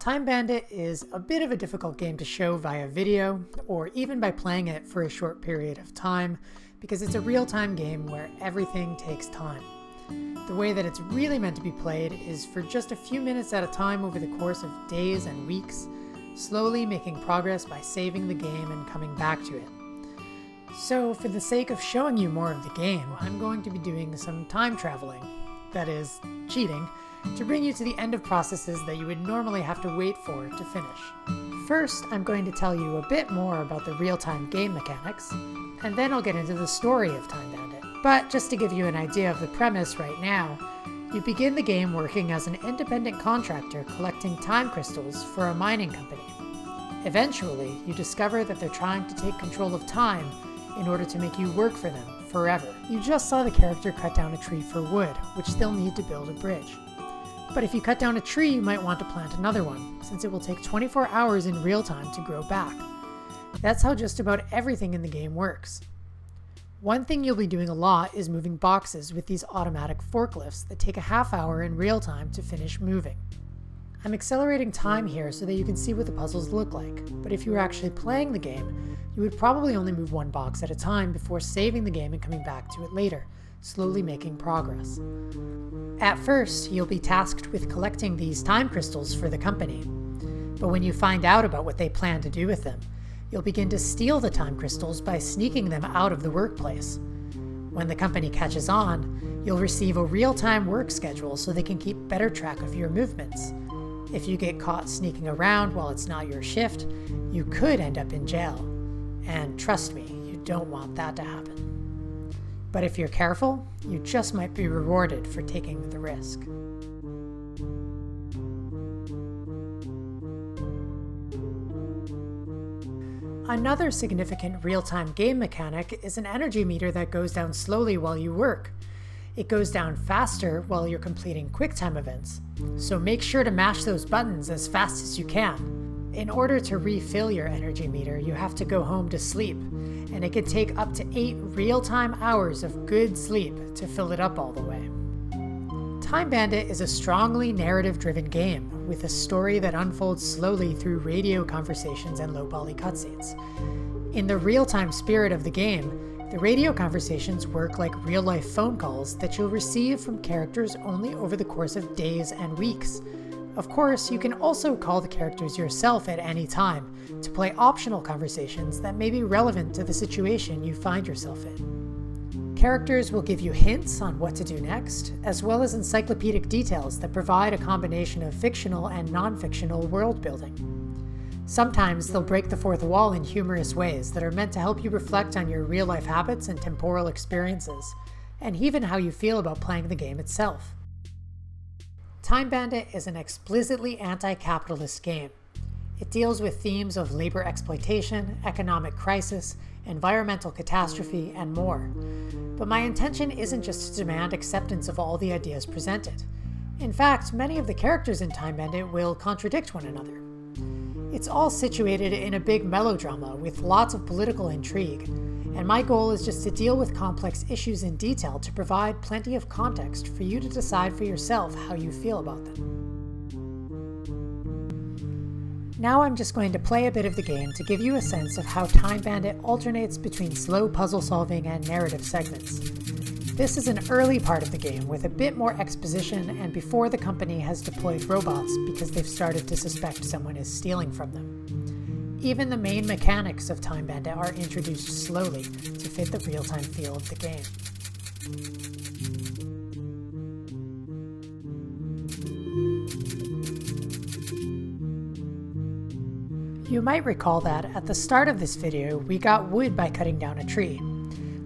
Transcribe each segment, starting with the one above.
Time Bandit is a bit of a difficult game to show via video, or even by playing it for a short period of time, because it's a real-time game where everything takes time. The way that it's really meant to be played is for just a few minutes at a time over the course of days and weeks, slowly making progress by saving the game and coming back to it. So for the sake of showing you more of the game, I'm going to be doing some time traveling, that is, cheating, to bring you to the end of processes that you would normally have to wait for to finish. First, I'm going to tell you a bit more about the real-time game mechanics, and then I'll get into the story of Time Bandit. But just to give you an idea of the premise right now, you begin the game working as an independent contractor collecting time crystals for a mining company. Eventually, you discover that they're trying to take control of time in order to make you work for them forever. You just saw the character cut down a tree for wood, which they'll need to build a bridge. But if you cut down a tree, you might want to plant another one, since it will take 24 hours in real time to grow back. That's how just about everything in the game works. One thing you'll be doing a lot is moving boxes with these automatic forklifts that take a half hour in real time to finish moving. I'm accelerating time here so that you can see what the puzzles look like, but if you were actually playing the game, you would probably only move one box at a time before saving the game and coming back to it later, slowly making progress. At first, you'll be tasked with collecting these time crystals for the company, but when you find out about what they plan to do with them, you'll begin to steal the time crystals by sneaking them out of the workplace. When the company catches on, you'll receive a real-time work schedule so they can keep better track of your movements. If you get caught sneaking around while it's not your shift, you could end up in jail. And trust me, you don't want that to happen. But if you're careful, you just might be rewarded for taking the risk. Another significant real-time game mechanic is an energy meter that goes down slowly while you work. It goes down faster while you're completing QuickTime events, so make sure to mash those buttons as fast as you can. In order to refill your energy meter, you have to go home to sleep, and it can take up to 8 real-time hours of good sleep to fill it up all the way. Time Bandit is a strongly narrative-driven game, with a story that unfolds slowly through radio conversations and low-poly cutscenes. In the real-time spirit of the game, the radio conversations work like real-life phone calls that you'll receive from characters only over the course of days and weeks. Of course, you can also call the characters yourself at any time to play optional conversations that may be relevant to the situation you find yourself in. Characters will give you hints on what to do next, as well as encyclopedic details that provide a combination of fictional and non-fictional world building. Sometimes they'll break the fourth wall in humorous ways that are meant to help you reflect on your real-life habits and temporal experiences, and even how you feel about playing the game itself. Time Bandit is an explicitly anti-capitalist game. It deals with themes of labor exploitation, economic crisis, environmental catastrophe, and more. But my intention isn't just to demand acceptance of all the ideas presented. In fact, many of the characters in Time Bandit will contradict one another. It's all situated in a big melodrama with lots of political intrigue, and my goal is just to deal with complex issues in detail to provide plenty of context for you to decide for yourself how you feel about them. Now I'm just going to play a bit of the game to give you a sense of how Time Bandit alternates between slow puzzle solving and narrative segments. This is an early part of the game with a bit more exposition and before the company has deployed robots because they've started to suspect someone is stealing from them. Even the main mechanics of Time Bandit are introduced slowly to fit the real-time feel of the game. You might recall that at the start of this video, we got wood by cutting down a tree.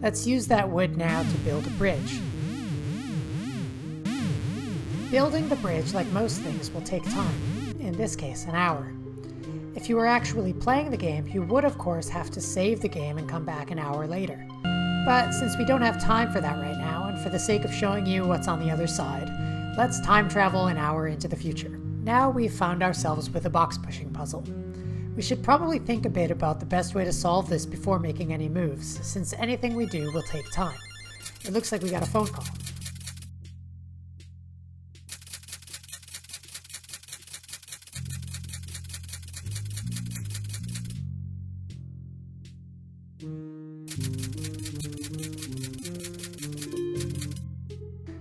Let's use that wood now to build a bridge. Building the bridge, like most things, will take time, in this case an hour. If you were actually playing the game, you would of course have to save the game and come back an hour later. But since we don't have time for that right now, and for the sake of showing you what's on the other side, let's time travel an hour into the future. Now we've found ourselves with a box pushing puzzle. We should probably think a bit about the best way to solve this before making any moves, since anything we do will take time. It looks like we got a phone call.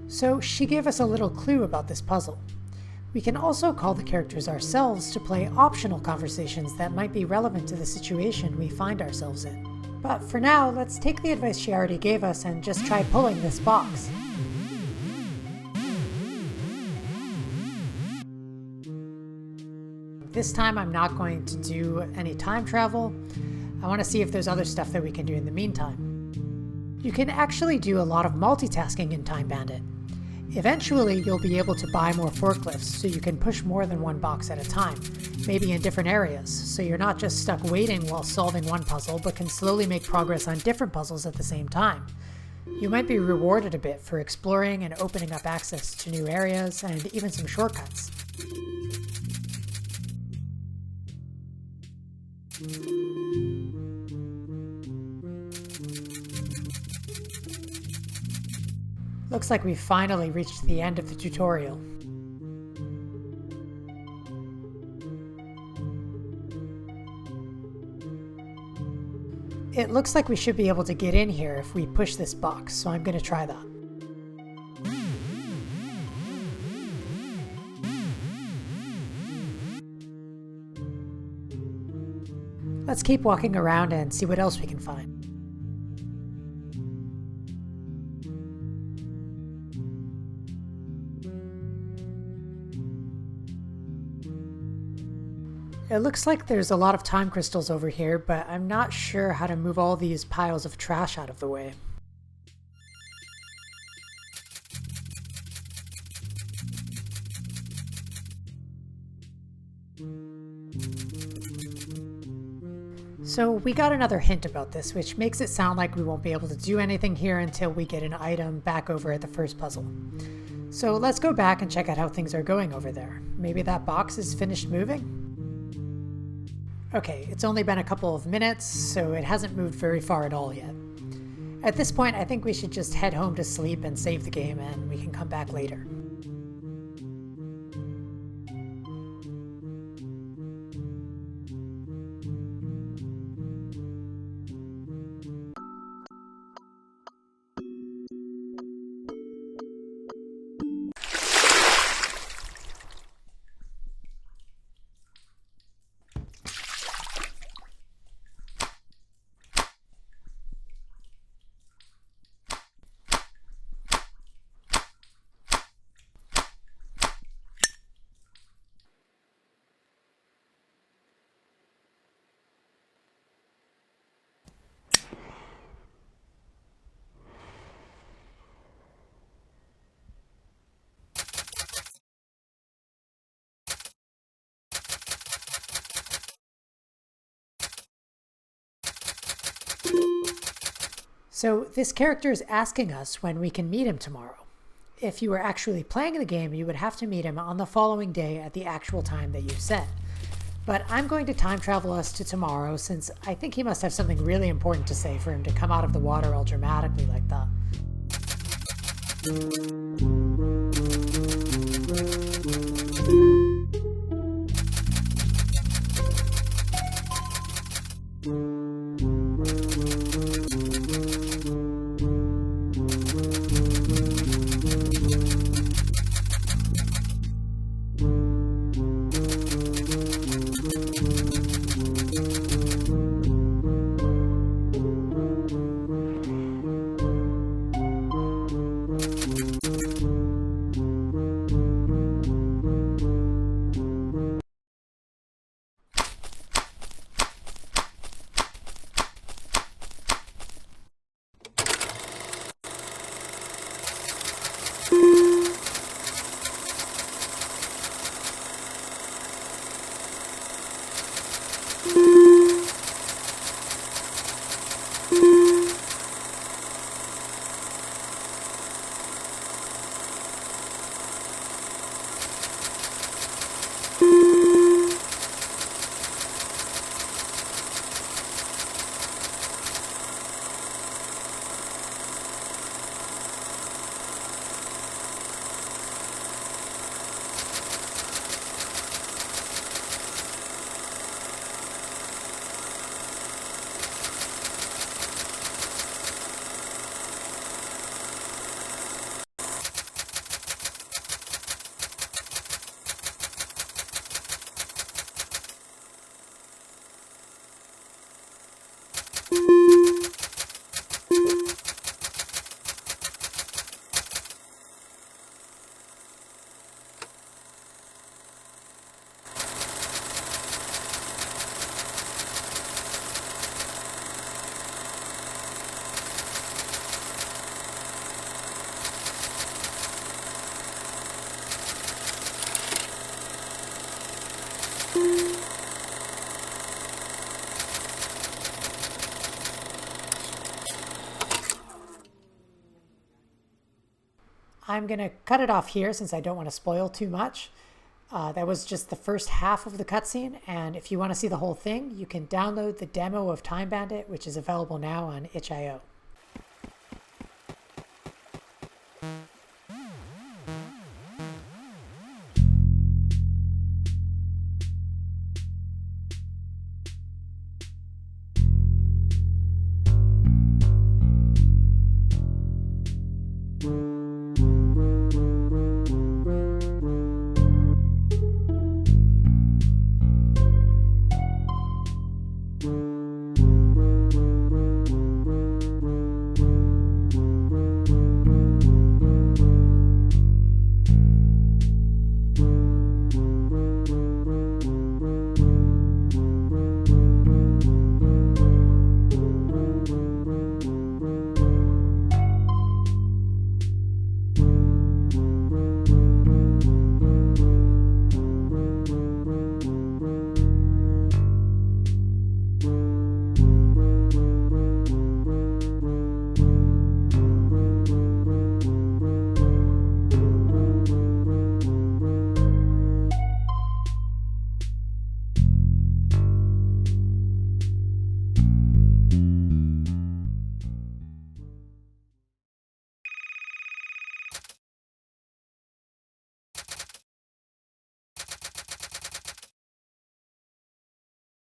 So she gave us a little clue about this puzzle. We can also call the characters ourselves to play optional conversations that might be relevant to the situation we find ourselves in. But for now, let's take the advice she already gave us and just try pulling this box. This time I'm not going to do any time travel. I want to see if there's other stuff that we can do in the meantime. You can actually do a lot of multitasking in Time Bandit. Eventually, you'll be able to buy more forklifts so you can push more than one box at a time, maybe in different areas, so you're not just stuck waiting while solving one puzzle, but can slowly make progress on different puzzles at the same time. You might be rewarded a bit for exploring and opening up access to new areas and even some shortcuts. Looks like we've finally reached the end of the tutorial. It looks like we should be able to get in here if we push this box, so I'm going to try that. Let's keep walking around and see what else we can find. It looks like there's a lot of time crystals over here, but I'm not sure how to move all these piles of trash out of the way. So we got another hint about this, which makes it sound like we won't be able to do anything here until we get an item back over at the first puzzle. So let's go back and check out how things are going over there. Maybe that box is finished moving? Okay, it's only been a couple of minutes, so it hasn't moved very far at all yet. At this point, I think we should just head home to sleep and save the game, and we can come back later. So this character is asking us when we can meet him tomorrow. If you were actually playing the game, you would have to meet him on the following day at the actual time that you set. But I'm going to time travel us to tomorrow since I think he must have something really important to say for him to come out of the water all dramatically like that. I'm going to cut it off here since I don't want to spoil too much. That was just the first half of the cutscene, and if you want to see the whole thing, you can download the demo of Time Bandit, which is available now on itch.io.